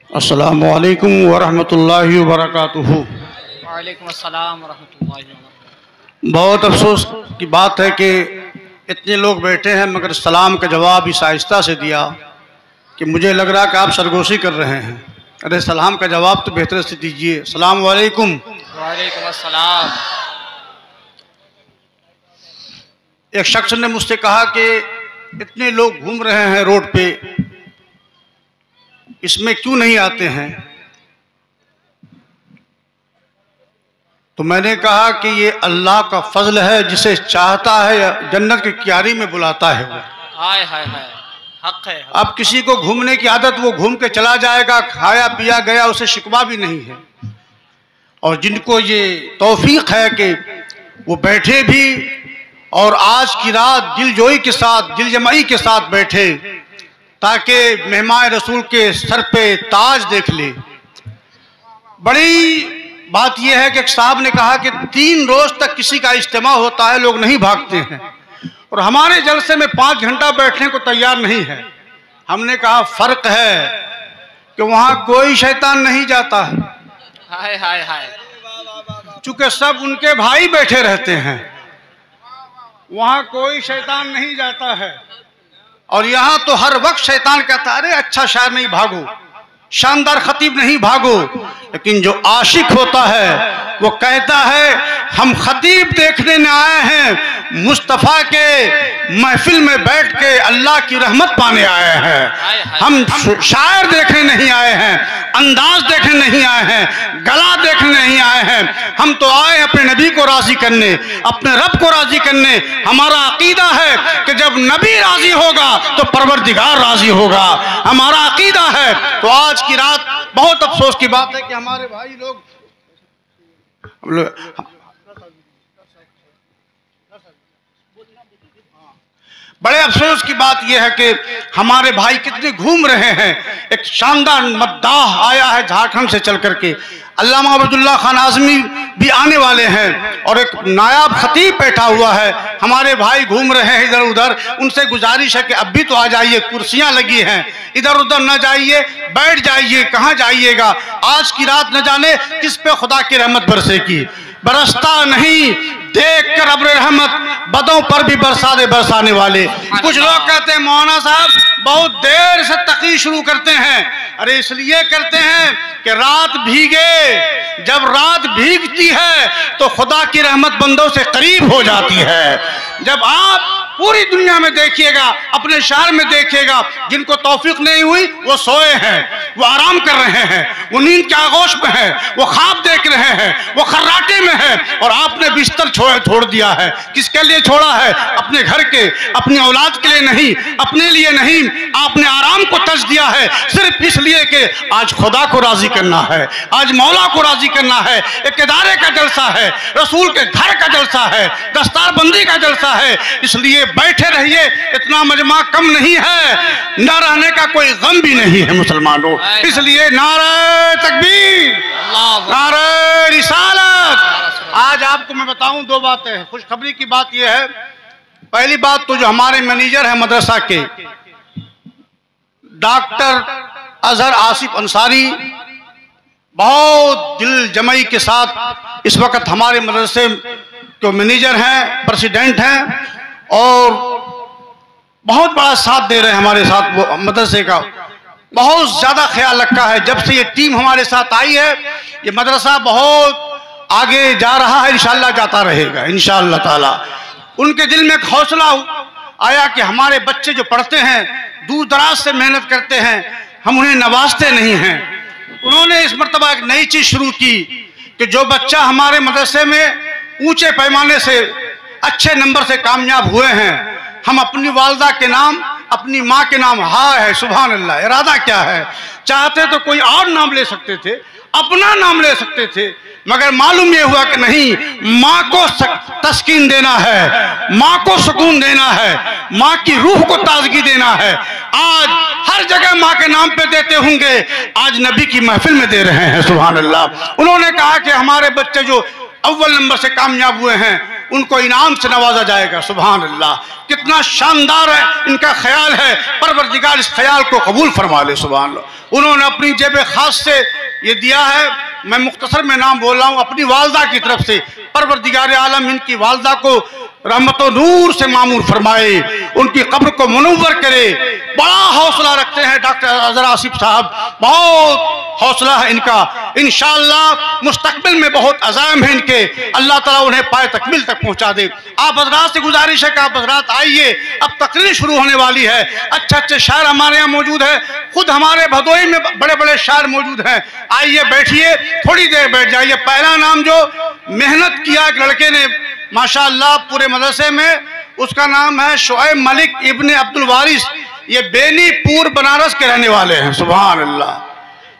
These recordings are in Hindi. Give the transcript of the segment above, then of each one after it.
अस्सलामु अलैकुम वरहमतुल्लाहि वबरकातुहू। वालेकुम अस्सलाम वरहमतुल्लाहि वबरकातुहू। बहुत अफसोस की बात है कि इतने लोग बैठे हैं मगर सलाम का जवाब इस आहिस्ता से दिया कि मुझे लग रहा कि आप सरगोशी कर रहे हैं। अरे सलाम का जवाब तो बेहतर से दीजिए। अस्सलामु अलैकुम। वालेकुम अस्सलाम। एक शख्स ने मुझसे कहा कि इतने लोग घूम रहे हैं रोड पे, इसमें क्यों नहीं आते हैं? तो मैंने कहा कि ये अल्लाह का फजल है, जिसे चाहता है जन्नत की क्यारी में बुलाता है वो। हाय हाय हाय, हक है। अब किसी को घूमने की आदत, वो घूम के चला जाएगा, खाया पिया गया, उसे शिकवा भी नहीं है। और जिनको ये तौफीक है कि वो बैठे भी और आज की रात दिलजोई के साथ, दिलजमाई के साथ बैठे ताकि मेहमान रसूल के सर पे ताज देख ले। बड़ी बात यह है कि एक साहब ने कहा कि 3 रोज तक किसी का इज्तिमा होता है, लोग नहीं भागते हैं, और हमारे जलसे में 5 घंटा बैठने को तैयार नहीं है। हमने कहा फर्क है कि वहां कोई शैतान नहीं जाता है। हाय हाय हाय। चूंकि सब उनके भाई बैठे रहते हैं, वहां कोई शैतान नहीं जाता है। और यहां तो हर वक्त शैतान कहता है अरे अच्छा शायर नहीं भागो, शानदार खतीब नहीं भागो। लेकिन जो आशिक होता है वो कहता है हम खतीब देखने न आए हैं, मुस्तफ़ा के महफिल में बैठ के अल्लाह की रहमत पाने आए हैं। हम शायर देखने नहीं आए हैं, अंदाज देखने नहीं आए हैं, गला देखने नहीं आए हैं। हम तो आए अपने नबी को राजी करने, अपने रब को राजी करने। हमारा अकीदा है कि जब नबी राजी होगा तो परवरदिगार राजी होगा। हमारा अकीदा है। तो आज की रात बहुत अफसोस की बात है कि हमारे भाई लोग बड़े अफसोस की बात यह है कि हमारे भाई कितने घूम रहे हैं। एक शानदार मद्दाह आया है झारखंड से चल करके, अल्लामा अब्दुल्ला खान आज़मी भी आने वाले हैं, और एक नायाब खतीब बैठा हुआ है। हमारे भाई घूम रहे हैं इधर उधर। उनसे गुजारिश है कि अब भी तो आ जाइए, कुर्सियां लगी हैं, इधर उधर न जाइए, बैठ जाइए। कहाँ जाइएगा? आज की रात न जाने किस पे खुदा की रहमत बरसेगी। बरसता नहीं देख कर अब्र रहमत, बदों पर भी बरसा दे बरसाने वाले। कुछ लोग कहते हैं मौलाना साहब बहुत देर से तकी शुरू करते हैं। अरे इसलिए करते हैं कि रात भीगे। जब रात भीगती है तो खुदा की रहमत बंदों से करीब हो जाती है। जब आप पूरी दुनिया में देखिएगा, अपने शहर में देखिएगा, जिनको तौफीक नहीं हुई वो सोए हैं, वो आराम कर रहे हैं, वो नींद के आगोश में है, वो ख्वाब देख रहे हैं, वो खर्राटे में है, और आपने बिस्तर छोड़ दिया है। किसके लिए छोड़ा है? अपने घर के, अपनी औलाद के लिए नहीं, अपने लिए नहीं। आपने आराम को तर्ज दिया है सिर्फ इसलिए कि आज खुदा को राजी करना है, आज मौला को राजी करना है। एक इदारे का जलसा है, रसूल के घर का जलसा है, दस्तारबंदी का जलसा है। इसलिए बैठे रहिए, इतना मजमा कम नहीं है, न रहने का कोई गम भी नहीं है मुसलमानों। इसलिए नारे तकबीर, नारे रिसालत। आज आपको मैं बताऊं 2 बातें हैं। खुशखबरी की बात यह है, पहली बात तो जो हमारे मैनेजर हैं मदरसा के, डॉक्टर अजहर आसिफ अंसारी, बहुत दिल जमाई के साथ इस वक्त हमारे मदरसे के मैनेजर हैं, प्रेसिडेंट हैं, और बहुत बड़ा साथ दे रहे हैं हमारे साथ। वो मदरसे का बहुत ज़्यादा ख्याल रखा है। जब से ये टीम हमारे साथ आई है, ये मदरसा बहुत आगे जा रहा है, इंशाअल्लाह जाता रहेगा इंशाअल्लाह ताला। उनके दिल में एक हौसला आया कि हमारे बच्चे जो पढ़ते हैं, दूर दराज से मेहनत करते हैं, हम उन्हें नवाजते नहीं हैं। उन्होंने इस मर्तबा एक नई चीज़ शुरू की कि जो बच्चा हमारे मदरसे में ऊंचे पैमाने से अच्छे नंबर से कामयाब हुए हैं, हम अपनी वालदा के नाम, अपनी माँ के नाम, हाँ है सुभान अल्लाह, इरादा क्या है, चाहते तो कोई और नाम ले सकते थे, अपना नाम ले सकते थे, मगर मालूम ये हुआ कि नहीं, माँ को तस्कीन देना है, माँ को सुकून देना है, माँ की रूह को ताजगी देना है। आज हर जगह माँ के नाम पे देते होंगे, आज नबी की महफिल में दे रहे हैं सुभान अल्लाह। उन्होंने कहा कि हमारे बच्चे जो अव्वल नंबर से कामयाब हुए हैं, उनको इनाम से नवाजा जाएगा। सुभान अल्लाह, कितना शानदार है इनका ख्याल है। परवरदिगार इस ख्याल को कबूल फरमा ले। सुभान अल्लाह। उन्होंने अपनी जेब खास से ये दिया है, मैं मुख्तसर में नाम बोल रहा हूँ, अपनी वालदा की तरफ से। परवरदिगार आलम इनकी वालदा को रहमत और नूर से मामूर फरमाए, उनकी कब्र को मुनव्वर करे। बड़ा हौसला रखते हैं डॉक्टर अजहर आसिफ साहब, बहुत हौसला है इनका। इंशाअल्लाह मुस्तकबिल में बहुत अज़ाम है इनके, अल्लाह ताला उन्हें पाए तकमील तक पहुंचा दे। आप हज़रात से गुजारिश है कि आप हज़रात आइए, अब तकरीर शुरू होने वाली है। अच्छे अच्छे शायर हमारे यहाँ मौजूद है, खुद हमारे भदोई में बड़े बड़े शायर मौजूद हैं। आइए बैठिए, थोड़ी देर बैठ जाइए। पहला नाम जो मेहनत किया एक लड़के ने माशाअल्लाह पूरे मदरसे में, उसका नाम है शुएब मलिक इब्ने अब्दुल वारिस। ये बेनीपुर बनारस के रहने वाले हैं। सुभान अल्लाह।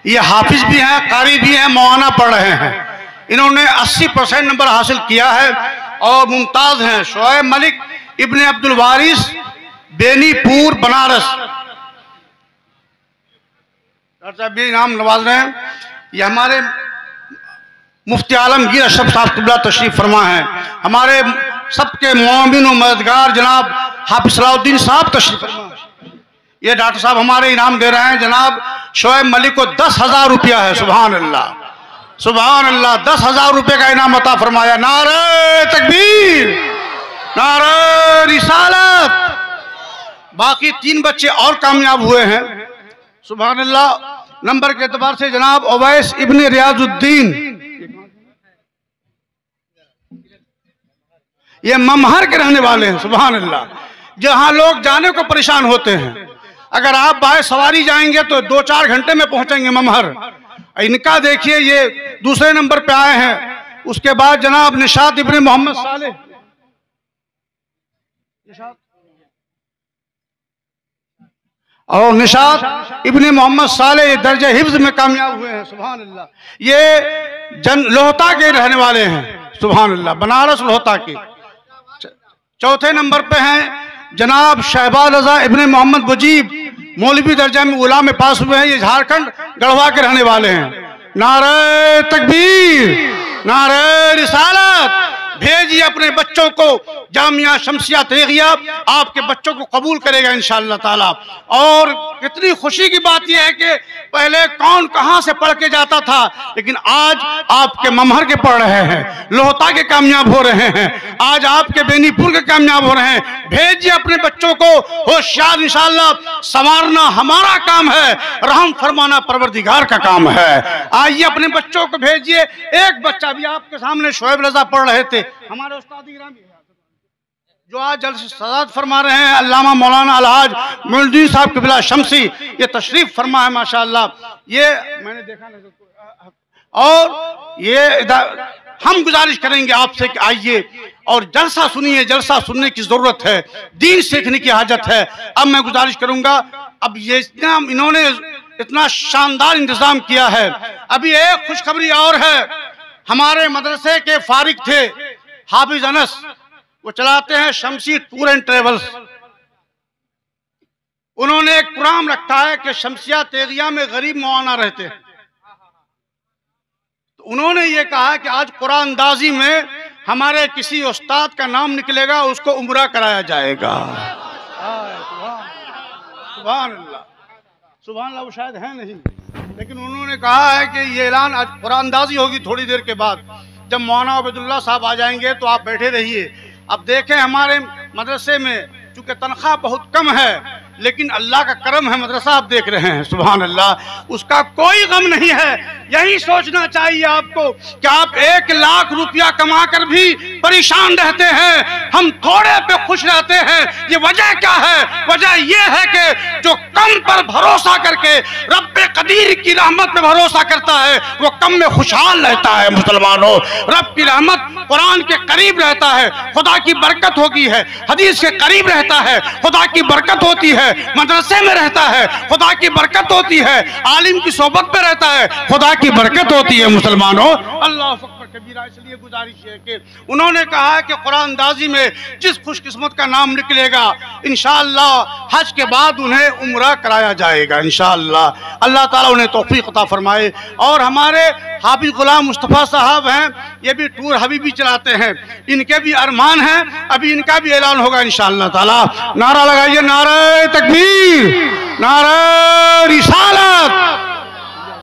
ये हाफिज भी हैं, कारी भी हैं, मौलाना पढ़ रहे हैं। इन्होंने 80% नंबर हासिल किया है और मुमताज हैं। शुएब मलिक इब्ने अब्दुल वारिस, बेनीपुर बनारस। डॉक्टर साहब भी नाम नवाज रहे हैं। ये हमारे मुफ्ती आलमगीर अशरफ साहब क़िबला तशरीफ फरमा हैं। हमारे सबके मोमिन व मददगार जनाब हाफिज सलाउद्दीन साहब तशरीफ फरमा। ये डॉक्टर साहब हमारे इनाम दे रहे हैं। जनाब शुएब मलिक को 10,000 रुपया है। सुभान अल्लाह, सुभान अल्लाह। 10,000 रुपये का इनाम अता फरमाया। नारे तकबीर, नारे रिसालत। बाकी 3 बच्चे और कामयाब हुए हैं। सुभान अल्लाह। नंबर के एतबार से जनाब उवैस इब्ने रियाजुद्दीन, ये ममहर के रहने वाले हैं। सुभान अल्लाह। जहां लोग जाने को परेशान होते हैं, अगर आप बाय सवारी जाएंगे तो 2-4 घंटे में पहुंचेंगे ममहर। इनका देखिए, ये दूसरे नंबर पे आए हैं। उसके बाद जनाब निशात इब्ने मोहम्मद साले, और निशात इब्ने मोहम्मद साले दर्जे हिफ्ज में कामयाब हुए हैं। सुभान अल्लाह। ये लोहता के रहने वाले हैं। सुभान अल्लाह, बनारस लोहता के। चौथे नंबर पे हैं जनाब शहबाज रजा इब्ने मोहम्मद मुजीब, मौलवी दर्जा में उला में पास हुए हैं। ये झारखंड गढ़वा के रहने वाले हैं। नारे तकबीर, नारे रिसालत। भेजिए अपने बच्चों को जामिया शमसिया तेगिया, आपके बच्चों को कबूल करेगा इंशाअल्लाह ताला। और कितनी खुशी की बात यह है कि पहले कौन कहां से पढ़ के जाता था, लेकिन आज आपके ममहर के पढ़ रहे हैं, लोहता के कामयाब हो रहे हैं, आज आपके बेनीपुर के कामयाब हो रहे हैं। भेजिए अपने बच्चों को, होशियार इंशाअल्लाह। संवारना हमारा काम है, रहम फरमाना परवरदिगार का काम है। आइए अपने बच्चों को भेजिए। एक बच्चा भी आपके सामने शुएब रजा पढ़ रहे थे, हमारे उस्ताद गिरामी जो आज जल्द सदात फरमा रहे हैं, अल्लामा मौलाना अलहाज मुइनुद्दीन साहब क़िबला शमसी, ये तशरीफ फरमा है माशाअल्लाह। ये मैंने देखा नहीं। और ये हम गुजारिश करेंगे आपसे कि आइए और जलसा सुनिए। जलसा सुनने की जरूरत है, दीन सीखने की हाजत है। अब मैं गुजारिश करूंगा, अब ये इन्होंने इतना शानदार इंतजाम किया है। अभी एक खुशखबरी और है, हमारे मदरसे के फारिग थे हाफिज अनस, वो चलाते हैं शमसी टूर एंड ट्रेवल्स। उन्होंने एक प्रोग्राम रखा है कि शमसिया तेगिया में गरीब मौलाना रहते हैं। तो उन्होंने ये कहा कि आज कुरान अंदाजी में हमारे किसी उस्ताद का नाम निकलेगा, उसको उम्रा कराया जाएगा। सुभान अल्लाह, सुभान अल्लाह। वो शायद है नहीं, लेकिन उन्होंने कहा है कि ये ऐलान आज कुरान अंदाजी होगी थोड़ी देर के बाद। जब मौलाना अबेदुल्ला साहब आ जाएंगे तो आप बैठे रहिए। अब देखें हमारे मदरसे में चूंकि तनख्वाह बहुत कम है, लेकिन अल्लाह का करम है, मदरसा आप देख रहे हैं। सुभान अल्लाह। उसका कोई गम नहीं है। यही सोचना चाहिए आपको कि आप 1 लाख रुपया कमा कर भी परेशान रहते हैं, हम थोड़े पे खुश रहते हैं। ये वजह क्या है? वजह यह है कि जो कम पर भरोसा करके रब्बे कदीर की रहमत पे भरोसा करता है, वो कम में खुशहाल रहता है। मुसलमानों, रब की रहमत कुरान के करीब रहता है, खुदा की बरकत होगी है, हदीस के करीब रहता है, खुदा की बरकत होती है, मदरसे में रहता है, खुदा की बरकत होती है, आलिम की सोबत पे रहता है, खुदा की बरकत होती है मुसलमानों। अल्लाह अकबर कबीरा। इसलिए गुजारिश है कि उन्होंने कहा है कि कुरान अंदाजी में जिस खुशकिस्मत का नाम निकलेगा इंशाअल्लाह हज के बाद उन्हें उम्रा कराया जाएगा इंशाअल्लाह। अल्लाह ताला उन्हें तौफीक अता फरमाए। और हमारे हाफिज गुलाम मुस्तफ़ा साहब हैं, ये भी टूर हबीबी चलाते हैं, इनके भी अरमान हैं, अभी इनका भी ऐलान होगा इंशाअल्लाह ताला। नारा लगाइए, नारे तकबीर, नारे रिसालत,